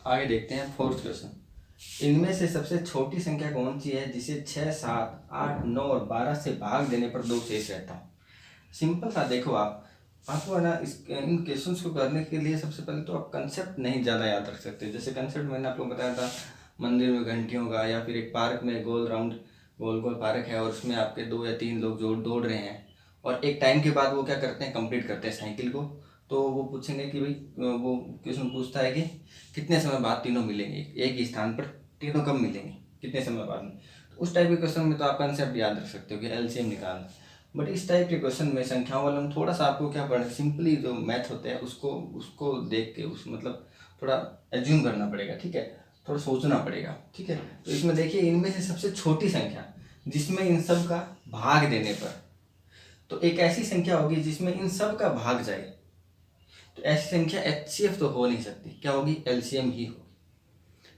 आगे देखते हैं फोर्थ क्वेश्चन। इनमें से सबसे छोटी संख्या कौन सी है जिसे 6, 7, 8, 9 और 12 से भाग देने पर 2 शेष रहता हो। सिंपल सा देखो आपको है ना इन क्वेश्चंस को करने के लिए सबसे पहले तो आप कंसेप्ट नहीं ज़्यादा याद रख सकते। जैसे कंसेप्ट मैंने आपको बताया था, मंदिर में घंटियों का, या फिर एक पार्क में गोल राउंड गोल गोल पार्क है और उसमें आपके 2 या 3 लोग जो दौड़ रहे हैं और एक टाइम के बाद वो क्या करते हैं, कंप्लीट करते हैं साइकिल को। तो वो पूछेंगे कि भाई, वो क्वेश्चन पूछता है कि कितने समय बाद तीनों मिलेंगे एक ही स्थान पर, तीनों कब मिलेंगे, कितने समय बाद में। तो उस टाइप के क्वेश्चन में तो आप कंसेप्ट याद रख सकते हो कि एलसीएम निकालना। बट इस टाइप के क्वेश्चन में संख्याओं वाले में थोड़ा सा आपको क्या पढ़ना, सिंपली जो मैथ होते हैं उसको देख के उस मतलब थोड़ा एज्यूम करना पड़ेगा, ठीक है, थोड़ा सोचना पड़ेगा, ठीक है। तो इसमें देखिए, इनमें से सबसे छोटी संख्या जिसमें इन सब का भाग देने पर, तो एक ऐसी संख्या होगी जिसमें इन सब का भाग जाए, तो ऐसी संख्या एचसीएफ तो हो नहीं सकती, क्या होगी, एलसीएम ही होगी,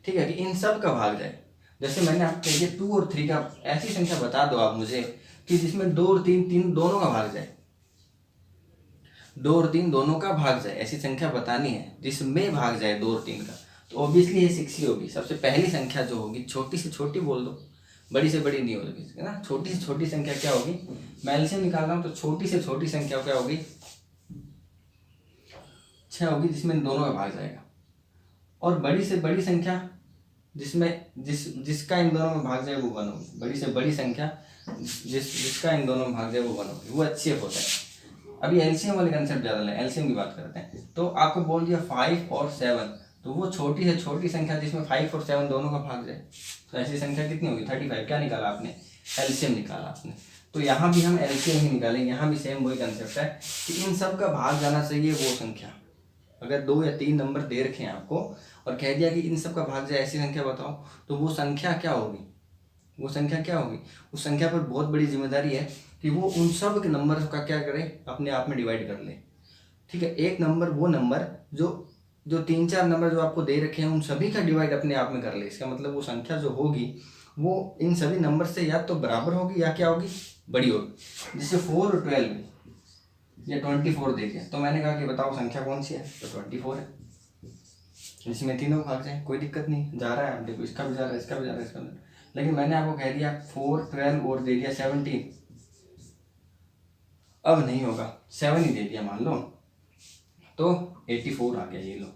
ठीक है, कि इन सब का भाग जाए। जैसे मैंने आपको कह दिया 2 और 3 का, ऐसी संख्या बता दो आप मुझे कि जिसमें 2 और 3 दोनों का भाग जाए, 2 और 3 दोनों का भाग जाए, ऐसी संख्या बतानी है जिसमें भाग जाए 2 और 3 का। तो ऑब्वियसली ये 6 ही होगी। सबसे पहली संख्या जो होगी, छोटी से छोटी बोल दो, बड़ी से बड़ी नहीं होगी, है ना। छोटी से छोटी संख्या क्या होगी, मैं एलसीएम निकाल रहा हूँ, तो छोटी से छोटी संख्या क्या होगी, 6 होगी, जिसमें दोनों का भाग जाएगा। और बड़ी से बड़ी संख्या जिसका इन दोनों में भाग जाए वो 1 होगी। बड़ी से बड़ी संख्या जिसका इन दोनों में भाग जाए वो 1 होगी, वो एचसीएफ होता है। अभी एलसीएम वाले कंसेप्ट ज़्यादा लें, एलसीएम की बात करते हैं। तो आपको बोल दिया 5 और 7, तो वो छोटी से छोटी संख्या जिसमें 5 और 7 दोनों का भाग जाए, तो ऐसी संख्या कितनी होगी, 35। क्या निकाला आपने, एलसीएम निकाला आपने। तो यहाँ भी हम एलसीएम ही निकालेंगे, यहाँ भी सेम वही कंसेप्ट है कि इन सब का भाग जाना चाहिए वो संख्या। अगर 2 या 3 नंबर दे रखे हैं आपको और कह दिया कि इन सब का भाग जाए, ऐसी संख्या बताओ, तो वो संख्या क्या होगी, वो संख्या क्या होगी, उस संख्या पर बहुत बड़ी जिम्मेदारी है कि वो उन सब के नंबर का क्या करे, अपने आप में डिवाइड कर ले, ठीक है। एक नंबर वो नंबर जो जो 3-4 नंबर जो आपको दे रखे हैं उन सभी का डिवाइड अपने आप में कर ले। इसका मतलब वो संख्या जो होगी वो इन सभी नंबर से या तो बराबर होगी या क्या होगी, बड़ी होगी। जैसे 4 और 12 या 24 देखे, तो मैंने कहा कि बताओ संख्या कौन सी है, तो 24 है, इसमें तीनों भाग जाए, कोई दिक्कत नहीं, जा रहा है, देखो इसका भी जा रहा है, इसका भी जा रहा है, इसका भी। लेकिन मैंने आपको कह दिया 4, 12 और दे दिया 17, अब नहीं होगा, 7 ही दे दिया मान लो, तो 84 आ गया, ये लो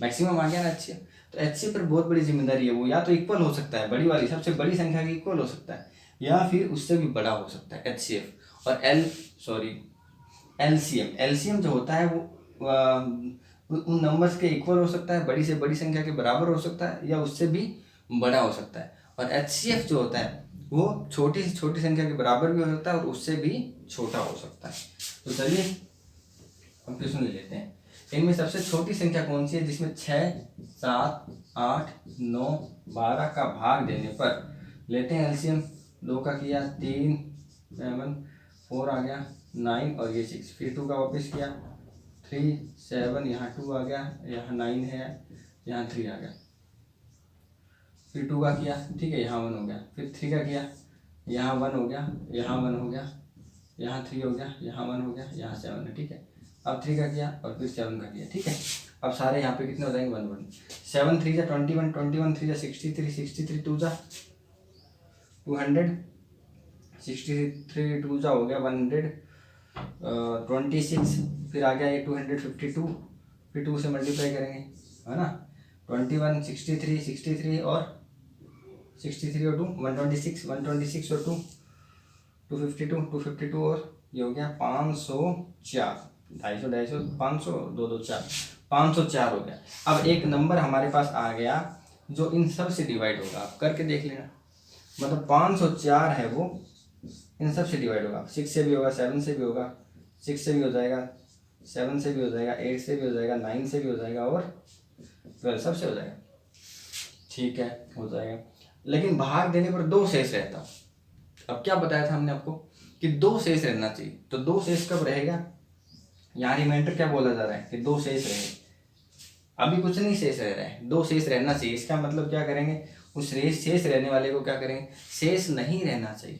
मैक्सिमम आ गया ना एचसीएफ। तो एचसीएफ पर बहुत बड़ी जिम्मेदारी है, वो या तो इक्वल हो सकता है, बड़ी वाली सबसे बड़ी संख्या की इक्वल हो सकता है, या फिर उससे भी बड़ा हो सकता है एचसीएफ। और एलसीएम जो होता है वो उन नंबर्स के इक्वल हो सकता है, बड़ी से बड़ी संख्या के बराबर हो सकता है, या उससे भी बड़ा हो सकता है। और एचसीएफ जो होता है वो छोटी से छोटी संख्या के बराबर भी हो सकता है और उससे भी छोटा हो सकता है। तो चलिए हम क्वेश्चन ले लेते हैं। इनमें सबसे छोटी संख्या कौन सी है जिसमें 6, 7, 8, 9, 12 का भाग देने पर, लेते हैं एलसीएम। 2 का किया 3, 7, 4 आ गया 9 और ये 6, फिर 2 का वापस किया 3, 7, यहाँ 2 आ गया, यहाँ 9 है, यहाँ 3 आ गया, फिर 2 का किया, ठीक है, यहाँ 1 हो गया, फिर 3 का किया, यहाँ 1 हो गया, यहाँ 1 हो गया, यहाँ 3 हो गया, यहाँ 1 हो गया, यहाँ 7 है, ठीक है। अब 3 का किया और फिर 7 का किया, ठीक है। अब सारे यहाँ पे कितने हो जाएंगे, 1 1, 7 3 जा 21, 21 3 जा 63, 63 2 जा 200, 63 2 जा हो गया 126, फिर आ गया ये 252, फिर 2 से मल्टीप्लाई करेंगे, है ना। 21, 63 और 63 और 2 126, 126 और 2 252, 252 और ये हो गया 504, 250, 250, 500, 2 2 4, 504 हो गया। अब एक नंबर हमारे पास आ गया जो इन सब से डिवाइड होगा, आप करके देख लेना। मतलब 504 है वो इन सब से डिवाइड होगा, 6 से भी होगा, 7 से भी होगा, 6 से भी हो जाएगा, 7 से भी हो जाएगा, 8 से भी हो जाएगा, 9 से भी हो जाएगा और 12 सबसे हो जाएगा, ठीक है, हो जाएगा। लेकिन भाग देने पर 2 शेष रहता। अब क्या बताया था हमने आपको कि 2 शेष रहना चाहिए, तो 2 शेष कब रहेगा, यहाँ रिमाइंडर क्या बोला जा रहा है कि 2 शेष रहे, अभी कुछ नहीं शेष रह रहा है, 2 शेष रहना चाहिए। इसका मतलब क्या करेंगे, उस शेष रहने वाले को क्या करेंगे, शेष नहीं रहना चाहिए,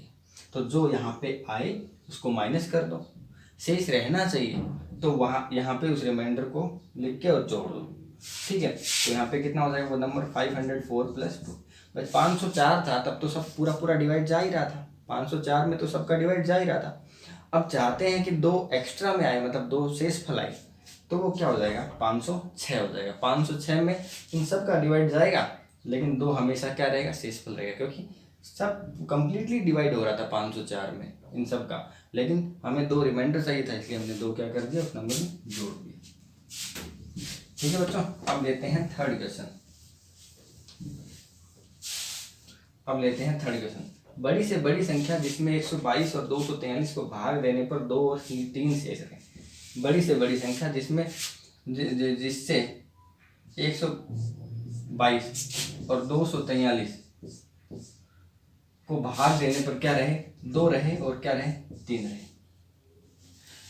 तो जो यहाँ पे आए उसको माइनस कर दो। शेष रहना चाहिए तो वहाँ यहाँ पे उस रिमाइंडर को लिख के और जोड़ दो, ठीक है। तो यहाँ पे कितना हो जाएगा वो नंबर 504 प्लस 2। बस 504 था तब तो सब पूरा पूरा डिवाइड जा ही रहा था, 504 में तो सबका डिवाइड जा ही रहा था। अब चाहते हैं कि 2 एक्स्ट्रा में आए, मतलब 2 शेष फल आए, तो वो क्या हो जाएगा 506 हो जाएगा। 506 में इन सब का डिवाइड जाएगा, लेकिन 2 हमेशा क्या रहेगा शेष फल रहेगा, क्योंकि सब कंप्लीटली डिवाइड हो रहा था 504 में इन सब का, लेकिन हमें 2 रिमाइंडर चाहिए था, इसलिए हमने 2 क्या कर दिया उस नंबर में जोड़ दिया। ठीक है बच्चों, अब लेते हैं थर्ड क्वेश्चन। अब लेते हैं थर्ड क्वेश्चन। बड़ी से बड़ी संख्या जिसमें 122 और 243 को भाग देने पर 2 और 3 शेष रहे। बड़ी से बड़ी संख्या जिसमें जिससे 122 और 243 को भाग देने पर क्या रहे 2 रहे और क्या रहे 3 रहे।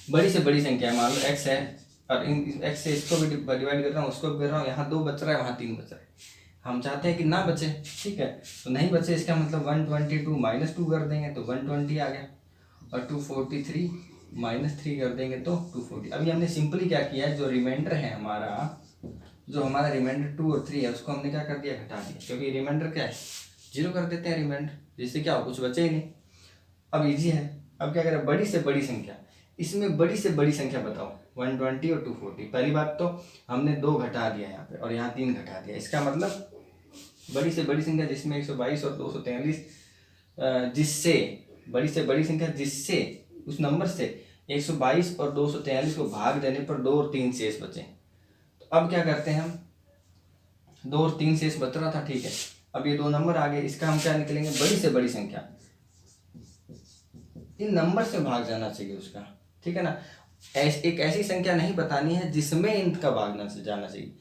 बड़ी से बड़ी संख्या मान लो x है और इन x से इसको भी डिवाइड कर रहा हूँ, उसको भी कर रहा हूँ, यहाँ 2 बच रहा है वहाँ 3 बच रहा है। हम चाहते हैं कि ना बचे, ठीक है, तो नहीं बचे इसका मतलब 122 माइनस 2 कर देंगे तो 120 आ गया, और 243 माइनस 3 कर देंगे तो 240। अभी हमने सिंपली क्या किया है, जो रिमाइंडर है हमारा, जो हमारा रिमाइंडर 2 और 3 है उसको हमने क्या कर दिया घटा दिया, क्योंकि रिमाइंडर क्या है 0 कर देते हैं रिमाइंडर, जिससे क्या हो कुछ बचे ही नहीं। अब इजी है, अब क्या करें बड़ी से बड़ी संख्या, इसमें बड़ी से बड़ी संख्या बताओ 120 और 240। पहली बात तो हमने 2 घटा दिया यहाँ पे और यहाँ 3 घटा दिया, इसका मतलब बड़ी से बड़ी संख्या जिसमें 122 और 243 जिससे बड़ी से बड़ी संख्या जिससे उस नंबर से 122 और 243 को भाग देने पर 2 और 3 शेष बचे। तो अब क्या करते हैं हम, 2 और 3 शेष बच रहा था, ठीक है, अब ये 2 नंबर आ गए, इसका हम क्या निकलेंगे बड़ी से बड़ी संख्या, इन नंबर से भाग जाना चाहिए उसका, ठीक है ना। एक ऐसी संख्या नहीं बतानी है जिसमें इनका भाग जाना चाहिए,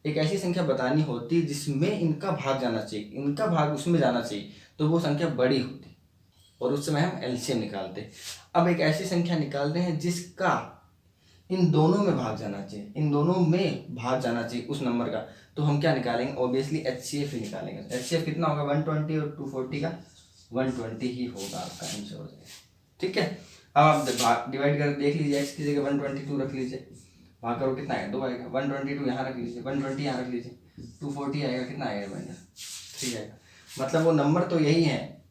एक ऐसी संख्या बतानी होती जिसमें इनका भाग जाना चाहिए, इनका भाग उसमें जाना चाहिए, तो वो संख्या बड़ी होती और उस समय हम एलसीएम निकालते। अब एक ऐसी संख्या निकालते हैं जिसका इन दोनों में भाग जाना चाहिए, इन दोनों में भाग जाना चाहिए उस नंबर का, तो हम क्या निकालेंगे ऑब्वियसली एचसीएफ ही निकालेंगे। एचसीएफ कितना होगा 120 और 240 का 120 ही होगा आपका आंसर हो जाएगा, ठीक है। अब आप डिवाइड कर देख लीजिए, एक्स की जगह 122 रख लीजिए, भाग करो कितना आएगा 2 आएगा, 122 यहाँ रख लीजिए, 120 यहाँ रख लीजिए, 240 आएगा, कितना आएगा रिमाइंडर 3 आएगा। मतलब वो नंबर तो यही है,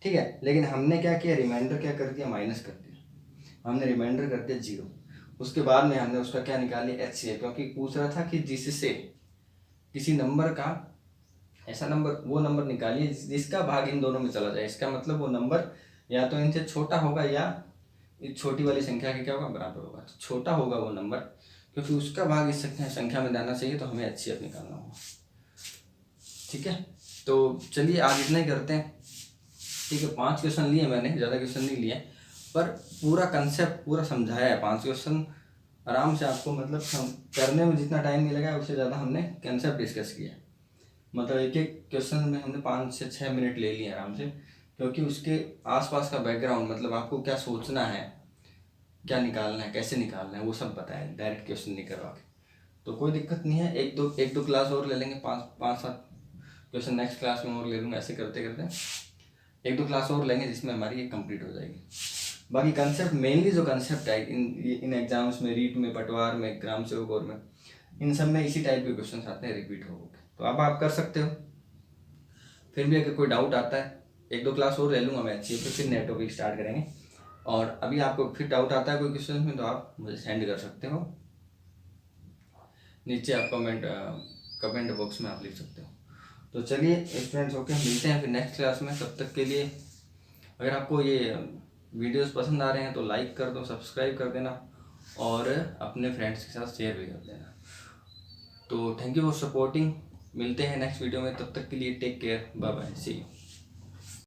ठीक है, लेकिन हमने क्या किया रिमाइंडर क्या कर दिया माइनस कर दिया, हमने रिमाइंडर कर दिया 0। उसके बाद में हमने उसका क्या निकाली एचसीएफ, क्योंकि पूछ रहा था कि जिससे किसी नंबर का ऐसा नंबर वो नंबर निकालिए जिसका भाग इन दोनों में चला जाए, इसका मतलब वो नंबर या तो इनसे छोटा होगा या छोटी वाली संख्या के क्या होगा बराबर होगा, तो छोटा होगा वो नंबर, क्योंकि उसका भाग इस संख्या में जाना चाहिए, तो हमें एचसीएफ निकालना होगा, ठीक है। तो चलिए आज इतना ही करते हैं, ठीक है। 5 क्वेश्चन लिए मैंने, ज़्यादा क्वेश्चन नहीं लिए, पर पूरा कंसेप्ट पूरा समझाया है। 5 क्वेश्चन आराम से आपको मतलब करने में जितना टाइम नहीं लगा उससे ज़्यादा हमने कंसेप्ट डिस्कस किया, मतलब एक एक क्वेश्चन में हमने 5 से 6 मिनट ले लिए आराम से, क्योंकि उसके आसपास का बैकग्राउंड मतलब आपको क्या सोचना है, क्या निकालना है, कैसे निकालना है, वो सब बताया, डायरेक्ट क्वेश्चन नहीं करवा के, तो कोई दिक्कत नहीं है। एक दो क्लास और ले लेंगे, 5-7 क्वेश्चन नेक्स्ट क्लास में और ले लूँगा, ऐसे करते करते 1-2 क्लास और लेंगे जिसमें हमारी ये कंप्लीट हो जाएगी। बाकी कंसेप्ट मेनली जो कंसेप्ट है इन एग्जाम्स में, रीट में, पटवार में, ग्राम सेवक और में, इन सब में इसी टाइप के क्वेश्चन आते हैं, रिपीट हो गए, तो अब आप कर सकते हो। फिर भी अगर कोई डाउट आता है 1-2 क्लास और ले लूँगा मैं अच्छी, तो फिर नया टॉपिक स्टार्ट करेंगे। और अभी आपको फिर डाउट आता है कोई क्वेश्चन में, तो आप मुझे सेंड कर सकते हो, नीचे आप कमेंट बॉक्स में आप लिख सकते हो। तो चलिए स्टूडेंट्स, ओके, मिलते हैं फिर नेक्स्ट क्लास में। तब तक के लिए अगर आपको ये वीडियोस पसंद आ रहे हैं तो लाइक कर दो, सब्सक्राइब कर देना और अपने फ्रेंड्स के साथ शेयर भी कर देना। तो थैंक यू फॉर सपोर्टिंग, मिलते हैं नेक्स्ट वीडियो में, तब तक के लिए take care, bye bye, see you.